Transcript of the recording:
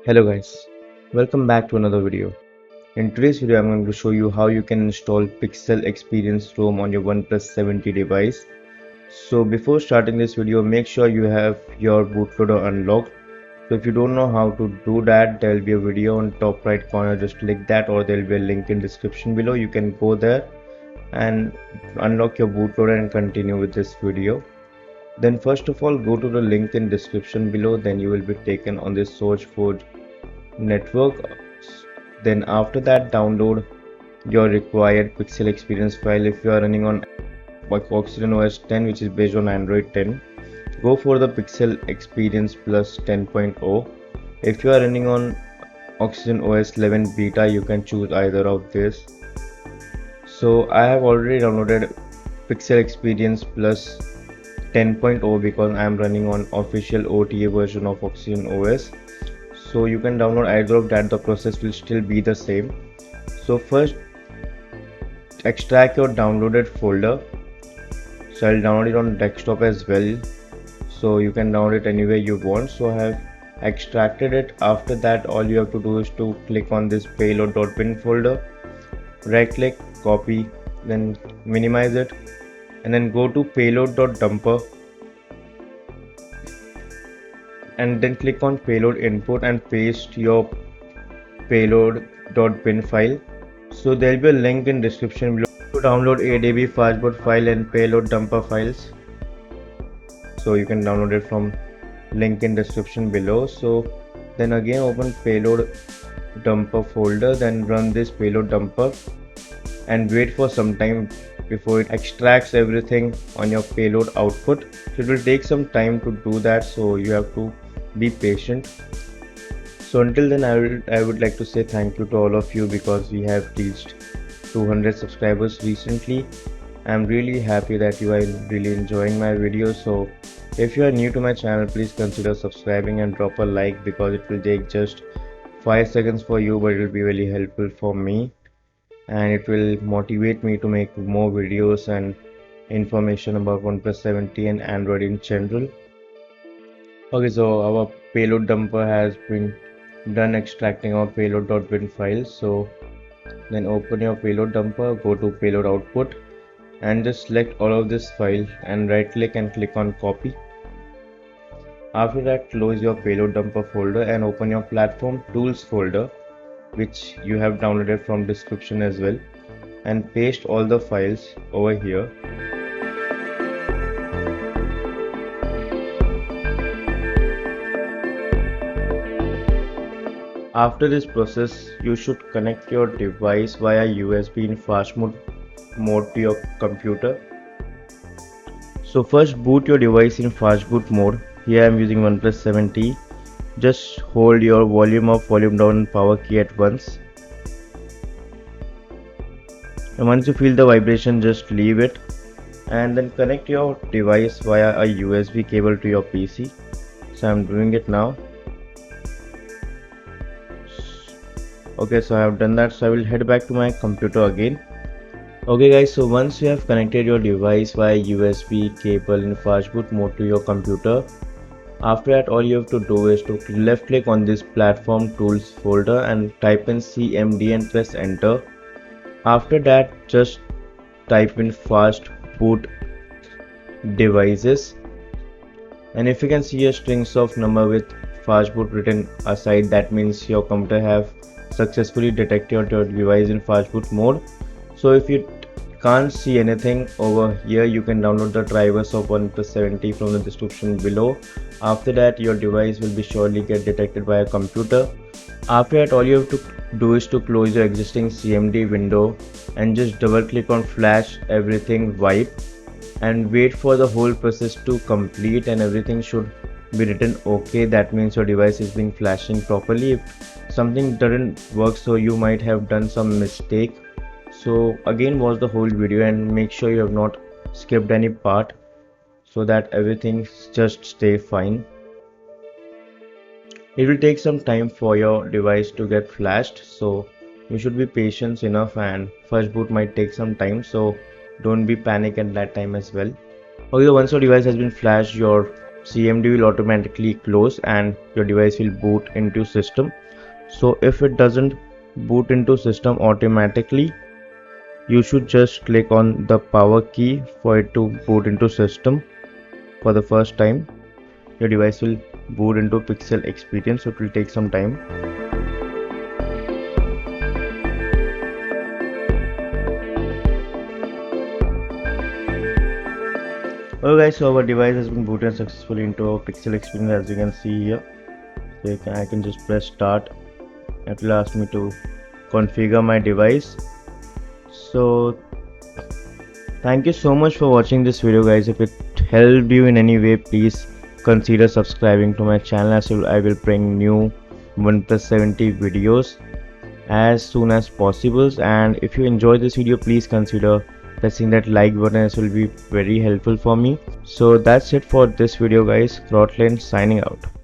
Hello guys, welcome back to another video. In today's video I'm going to show you how you can install Pixel Experience ROM on your OnePlus 70 device. So before starting this video, make sure you have your bootloader unlocked. So if you don't know how to do that, there will be a video on top right corner, just click that, or there will be a link in description below. You can go there and unlock your bootloader and continue with this video. Then first of all, go to the link in description below, then you will be taken on this SourceForge network. Then after that, download your required Pixel Experience file. If you are running on Oxygen OS 10, which is based on Android 10, go for the Pixel Experience Plus 10.0. If you are running on Oxygen OS 11 beta, you can choose either of this. So I have already downloaded Pixel Experience Plus 10.0 because I am running on official OTA version of Oxygen OS. So you can download either of that, the process will still be the same. So first extract your downloaded folder. So I'll download it on desktop as well, so you can download it anywhere you want. So I have extracted it. After that, all you have to do is to click on this payload.bin folder, right click, copy, then minimize it, and then go to payload.dumper and then click on payload input and paste your payload.bin file. So there will be a link in description below to download ADB fastboot file and payload dumper files. So you can download it from link in description below. So then again open payload dumper folder, then run this payload dumper and wait for some time before it extracts everything on your payload output. So it will take some time to do that, so you have to be patient. So until then, I would like to say thank you to all of you because we have reached 200 subscribers recently. I'm really happy that you are really enjoying my videos. So if you are new to my channel, please consider subscribing and drop a like, because it will take just 5 seconds for you, but it will be really helpful for me and it will motivate me to make more videos and information about OnePlus 70 and Android in general. Okay, so our payload dumper has been done extracting our payload.bin file. So then open your payload dumper, go to payload output and just select all of this file and right click and click on copy. After that, close your payload dumper folder and open your platform tools folder, which you have downloaded from description as well, and paste all the files over here. After this process, you should connect your device via USB in fast mode to your computer. So first boot your device in fast boot mode. Here I am using OnePlus 70. Just hold your volume up, volume down and power key at once. And once you feel the vibration, just leave it and then connect your device via a USB cable to your PC. So I'm doing it now. Okay, so I have done that, so I will head back to my computer again. Okay guys, so once you have connected your device via USB cable in fastboot mode to your computer, after that all you have to do is to left click on this platform tools folder and type in CMD and press enter. After that, just type in fast boot devices, and if you can see a strings of number with fast boot written aside, that means your computer have successfully detected your device in fast boot mode. So if you can't see anything over here, you can download the drivers of OnePlus 70 from the description below. After that, your device will be surely get detected by a computer. After that, all you have to do is to close your existing CMD window and just double click on flash everything wipe and wait for the whole process to complete, and everything should be written okay. That means your device is being flashing properly. If something doesn't work, so you might have done some mistake. So again, watch the whole video and make sure you have not skipped any part, so that everything just stay fine. It will take some time for your device to get flashed, so you should be patient enough, and first boot might take some time, so don't be panic at that time as well. Okay, once your device has been flashed, your CMD will automatically close and your device will boot into system. So if it doesn't boot into system automatically, you should just click on the power key for it to boot into system for the first time. Your device will boot into Pixel experience, so it will take some time. Okay guys, so our device has been booted successfully into our Pixel experience, as you can see here. So I can just press start. It will ask me to configure my device. So thank you so much for watching this video guys. If it helped you in any way, please consider subscribing to my channel, as I will bring new OnePlus 70 videos as soon as possible. And if you enjoyed this video, please consider pressing that like button, as will be very helpful for me. So that's it for this video guys. Rotland signing out.